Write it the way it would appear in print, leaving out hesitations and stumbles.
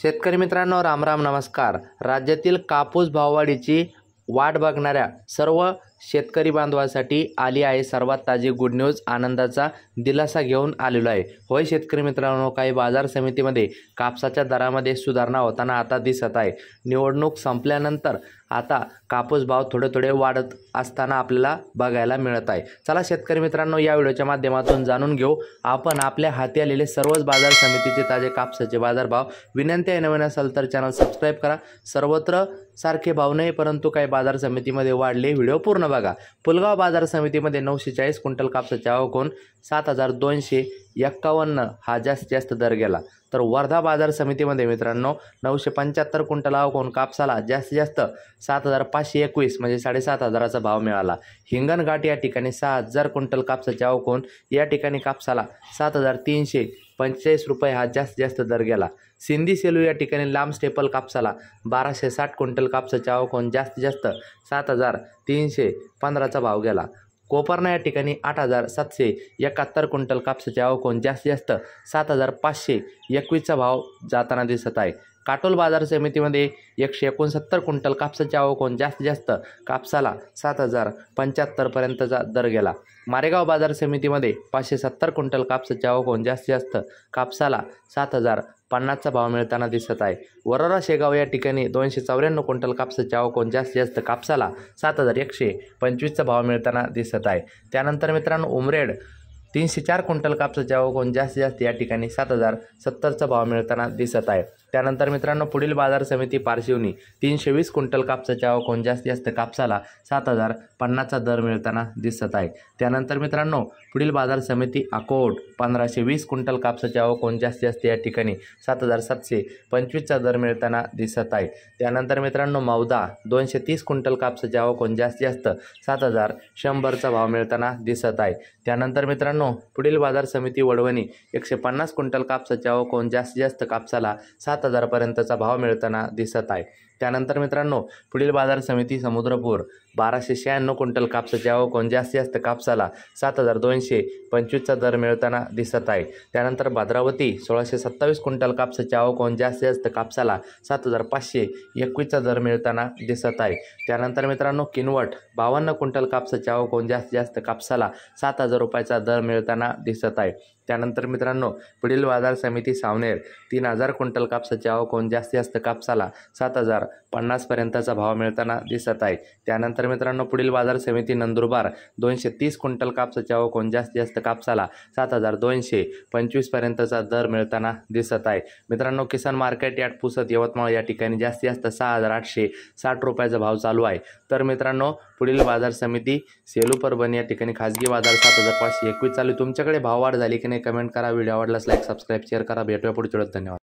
शेतकरी मित्रांनो, राम राम नमस्कार। राज्यातील कापूस भाववाढीची वाट बघणाऱ्या सर्व शेतकरी बांधवांसाठी आली आहे सर्वात ताजी गुड न्यूज। आनंदाचा दिलासा घेऊन आलेलो आहे। होय शेतकरी मित्रांनो, काही बाजार समितीमध्ये कापसाच्या दरामध्ये सुधारणा होताना आता दिसत आहे। निवडणूक संपल्यानंतर आता कापूस भाव थोडे वाढत असताना आपल्याला बघायला मिळत आहे। चला शेतकरी मित्रांनो, या व्हिडिओच्या माध्यमातून जाणून घेऊ आपण आपल्या हाती आलेले सर्वच बाजार समितीचे ताजे कापसाचे बाजारभाव। विनंती आहे, नवीन असाल तर चॅनल सबस्क्राइब करा। सर्वत्र सारखे भाव नाही, परंतु काही बाजार समितीमध्ये वाढले, व्हिडिओ पूर्ण बघा। पुलगाव बाजार समितीमध्ये 940 क्विंटल कापसाची आवक होऊन 7251 हा जास्त दर गेला। तर वर्धा बाजार समितीमध्ये मित्रांनो 975 क्विंटल आवक होऊन कापसाला जास्त 7521 म्हणजे 7500चा भाव मिळाला। हिंगणघाट या ठिकाणी 6000 क्विंटल कापसाची आवक होऊन या ठिकाणी कापसाला 7345 रुपये हा जास्त दर गेला। सिंधी सेलू या ठिकाणी लांब स्टेपल कापसाला 1260 क्विंटल कापसाची आवक होऊन जास्त 7315चा भाव गेला। कोपरना या ठिकाणी 8771 क्विंटल कापसाची आवक होऊन जास्त 7521चा भाव जाताना दिसत आहे। काटोल बाजार समितीमध्ये 169 क्विंटल कापसाची आवक होऊन जास्त कापसाला 7075 पर्यंतचा दर गेला। मारेगाव बाजार समितीमध्ये 570 क्विंटल कापसाची आवक होऊन जास्त कापसाला 7050चा भाव मिळताना दिसत आहे। वरोरा शेगाव या ठिकाणी 294 क्विंटल कापसाची आवक होऊन जास्त कापसाला 7125चा भाव मिळताना दिसत आहे। त्यानंतर मित्रांनो उमरेड 304 क्विंटल कापसाची आवक होऊन जास्त या ठिकाणी 7070चा भाव मिळताना दिसत आहे। त्यानंतर मित्रांनो पुढील बाजार समिती पारशिवनी 320 क्विंटल कापसाची आवक होऊन जास्त कापसाला 7050चा दर मिळताना दिसत आहे। त्यानंतर मित्रांनो पुढील बाजार समिती अकोट 1520 क्विंटल कापसाची आवक होऊन जास्त या ठिकाणी 7725चा दर मिळताना दिसत आहे। त्यानंतर मित्रांनो मौदा 230 क्विंटल कापसाची आवक होऊन जास्त 7100चा भाव मिळताना दिसत आहे। त्यानंतर मित्रांनो पुढील बाजार समिती वडवणी 150 क्विंटल कापसाची आवक होऊन जास्त कापसाला 7000 पर्यंतचा भाव मिळताना दिसत आहे। त्यानंतर मित्रांनो पुढील बाजार समिती समुद्रपूर 1296 क्विंटल कापसाची आवक होऊन जास्त कापसाला 7225चा दर मिळताना दिसत आहे। त्यानंतर भद्रावती 1627 क्विंटल कापसाची आवक होऊन जास्त कापसाला 7521चा दर मिळताना दिसत आहे। त्यानंतर मित्रांनो किनवट 52 क्विंटल कापसाची आवक होऊन जास्त कापसाला 7000 रुपयाचा दर मिळताना दिसत आहे। त्यानंतर मित्रांनो पुढील बाजार समिती सावनेर 3000 क्विंटल कापसाची आवक होऊन जास्त कापसाला 7050 पर्यंतचा भाव मिळताना दिसत आहे। त्यानंतर मित्रांनो पुढील बाजार समिती नंदुरबार 230 क्विंटल कापसाची आवक होऊन जास्त कापसाला 7225 पर्यंतचा दर मिळताना दिसत आहे। मित्रांनो किसान मार्केट यार्ड पुसद यवतमाळ या ठिकाणी जास्त 6860 रुपयाचा भाव चालू आहे। तर मित्रांनो पुढील बाजार समिती सेलू परभणी या ठिकाणी खाजगी बाजार 7521 चालू। तुमच्याकडे भाववाढ झाली की नाही कमेंट करा। व्हिडिओ आवडल्यास लाईक सबस्क्राईब शेअर करा। भेटूया पुढच्या व्हिडिओत। धन्यवाद।